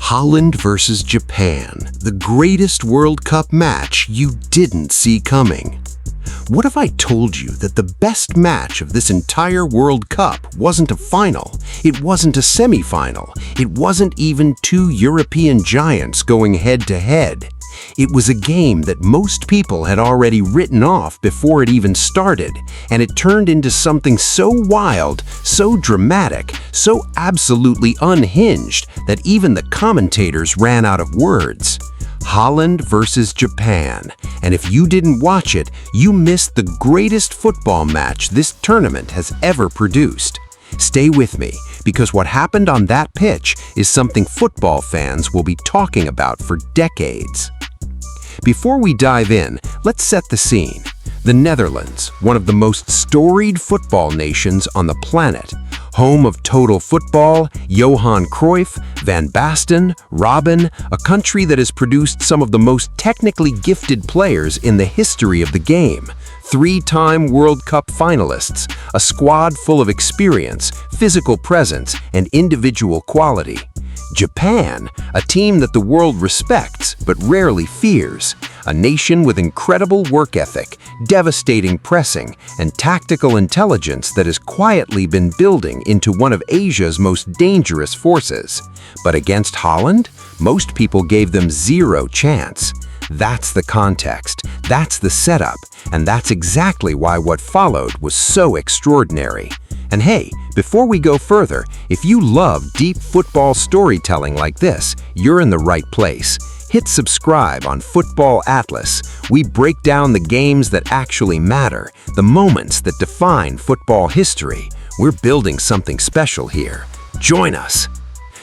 Holland versus Japan, the greatest World Cup match you didn't see coming. What if I told you that the best match of this entire World Cup wasn't a final, it wasn't a semi-final, it wasn't even two European giants going head-to-head? It was a game that most people had already written off before it even started, and it turned into something so wild, so dramatic, so absolutely unhinged that even the commentators ran out of words. Holland versus Japan, and if you didn't watch it, you missed the greatest football match this tournament has ever produced. Stay with me, because what happened on that pitch is something football fans will be talking about for decades. Before we dive in, let's set the scene. The Netherlands, one of the most storied football nations on the planet, home of total football, Johan Cruyff, Van Basten, Robben, a country that has produced some of the most technically gifted players in the history of the game. Three-time World Cup finalists, a squad full of experience, physical presence, and individual quality. Japan, a team that the world respects but rarely fears, a nation with incredible work ethic, devastating pressing, and tactical intelligence that has quietly been building into one of Asia's most dangerous forces. But against Holland, most people gave them zero chance. That's the context, that's the setup, and that's exactly why what followed was so extraordinary. And hey, before we go further, if you love deep football storytelling like this, you're in the right place. Hit subscribe on Football Atlas. We break down the games that actually matter, the moments that define football history. We're building something special here. Join us.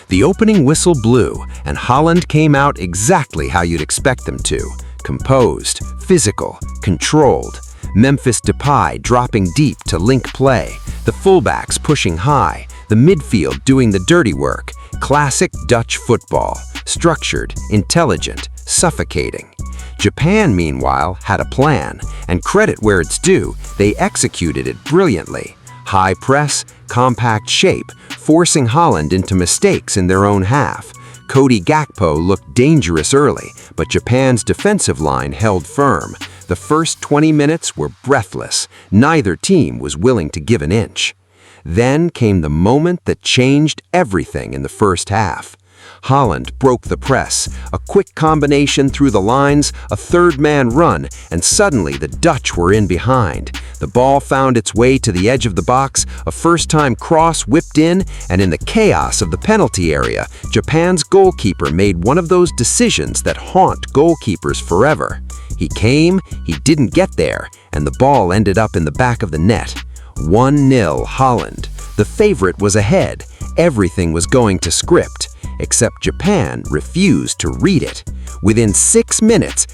The opening whistle blew, and Holland came out exactly how you'd expect them to. Composed, physical, controlled. Memphis Depay dropping deep to link play, the fullbacks pushing high, the midfield doing the dirty work. Classic Dutch football, structured, intelligent, suffocating. Japan, meanwhile, had a plan, and credit where it's due, they executed it brilliantly. High press, compact shape, forcing Holland into mistakes in their own half. Cody Gakpo looked dangerous early, but Japan's defensive line held firm. The first 20 minutes were breathless. Neither team was willing to give an inch. Then came the moment that changed everything in the first half. Holland broke the press, a quick combination through the lines, a third-man run, and suddenly the Dutch were in behind. The ball found its way to the edge of the box, a first-time cross whipped in, and in the chaos of the penalty area, Japan's goalkeeper made one of those decisions that haunt goalkeepers forever. He came, he didn't get there, and the ball ended up in the back of the net. 1-0 Holland. The favorite was ahead. Everything was going to script. Except Japan refused to read it. Within 6 minutes,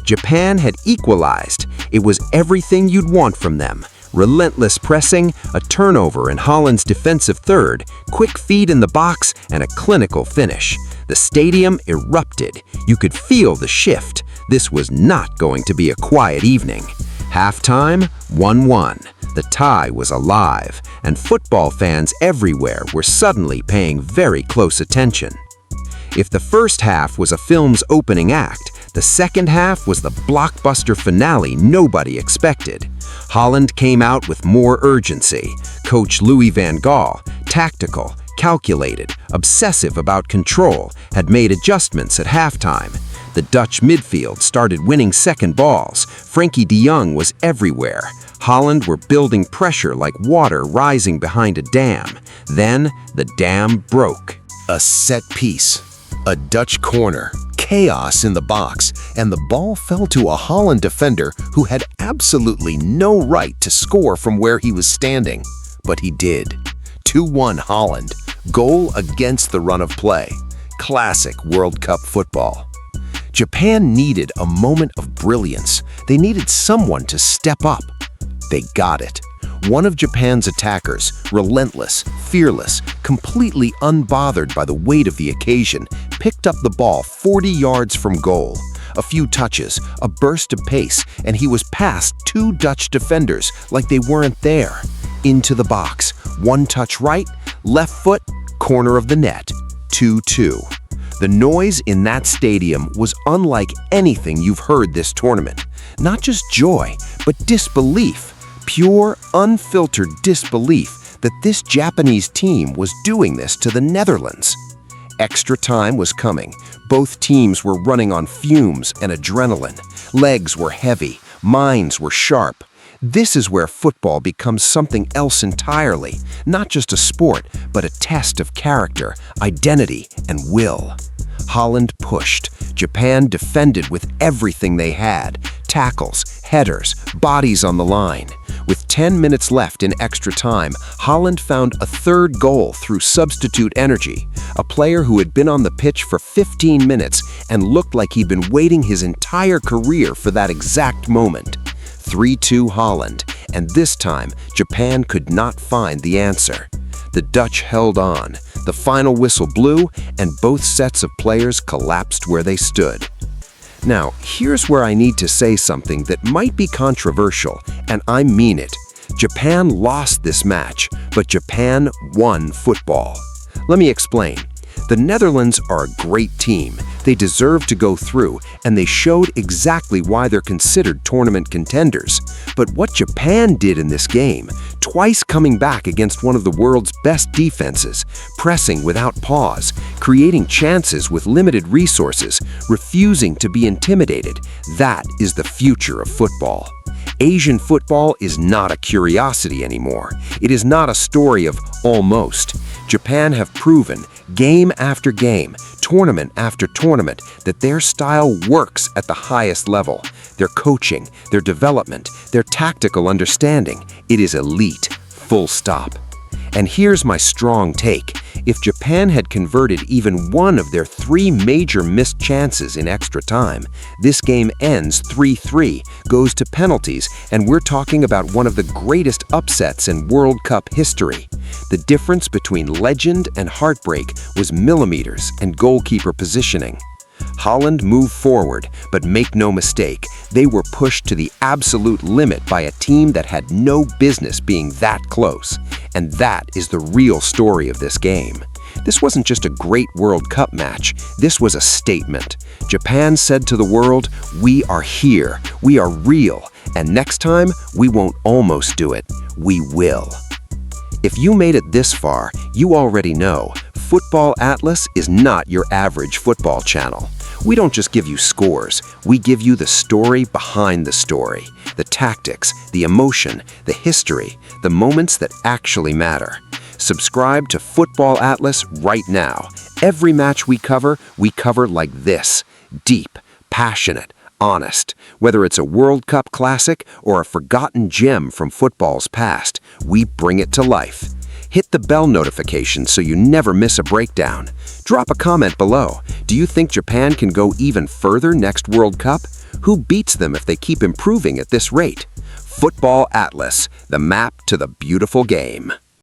Japan had equalized. It was everything you'd want from them. Relentless pressing, a turnover in Holland's defensive third, quick feed in the box, and a clinical finish. The stadium erupted. You could feel the shift. This was not going to be a quiet evening. Halftime, 1-1. The tie was alive, and football fans everywhere were suddenly paying very close attention. If the first half was a film's opening act, the second half was the blockbuster finale nobody expected. Holland came out with more urgency. Coach Louis van Gaal, tactical, calculated, obsessive about control, had made adjustments at halftime. The Dutch midfield started winning second balls. Frenkie de Jong was everywhere. Holland were building pressure like water rising behind a dam. Then, the dam broke. A set piece, a Dutch corner, chaos in the box, and the ball fell to a Holland defender who had absolutely no right to score from where he was standing. But he did. 2-1 Holland. Goal against the run of play. Classic World Cup football. Japan needed a moment of brilliance. They needed someone to step up. They got it. One of Japan's attackers, relentless, fearless, completely unbothered by the weight of the occasion, picked up the ball 40 yards from goal. A few touches, a burst of pace, and he was past two Dutch defenders like they weren't there. Into the box, one touch right, left foot, corner of the net. 2-2. The noise in that stadium was unlike anything you've heard this tournament. Not just joy, but disbelief. Pure, unfiltered disbelief that this Japanese team was doing this to the Netherlands. Extra time was coming. Both teams were running on fumes and adrenaline. Legs were heavy, minds were sharp. This is where football becomes something else entirely, not just a sport, but a test of character, identity, and will. Holland pushed. Japan defended with everything they had: tackles, headers, bodies on the line. With 10 minutes left in extra time, Holland found a third goal through substitute energy, a player who had been on the pitch for 15 minutes and looked like he'd been waiting his entire career for that exact moment. 3-2 Holland, and this time Japan could not find the answer. The Dutch held on. The final whistle blew, and both sets of players collapsed where they stood. Now, here's where I need to say something that might be controversial, and I mean it. Japan lost this match, but Japan won football. Let me explain. The Netherlands are a great team. They deserve to go through, and they showed exactly why they're considered tournament contenders. But what Japan did in this game, twice coming back against one of the world's best defenses, pressing without pause, creating chances with limited resources, refusing to be intimidated, that is the future of football. Asian football is not a curiosity anymore. It is not a story of almost. Japan have proven, game after game, tournament after tournament, that their style works at the highest level. Their coaching, their development, their tactical understanding, it is elite, full stop. And here's my strong take. If Japan had converted even one of their 3 major missed chances in extra time, this game ends 3-3, goes to penalties, and we're talking about one of the greatest upsets in World Cup history. The difference between legend and heartbreak was millimeters and goalkeeper positioning. Holland moved forward, but make no mistake, they were pushed to the absolute limit by a team that had no business being that close. And that is the real story of this game. This wasn't just a great World Cup match, this was a statement. Japan said to the world, "We are here, we are real, and next time, we won't almost do it, we will." If you made it this far, you already know, Football Atlas is not your average football channel. We don't just give you scores, we give you the story behind the story, the tactics, the emotion, the history, the moments that actually matter. Subscribe to Football Atlas right now. Every match we cover like this: deep, passionate, honest. Whether it's a World Cup classic or a forgotten gem from football's past, we bring it to life. Hit the bell notification so you never miss a breakdown. Drop a comment below. Do you think Japan can go even further next World Cup? Who beats them if they keep improving at this rate? Football Atlas, the map to the beautiful game.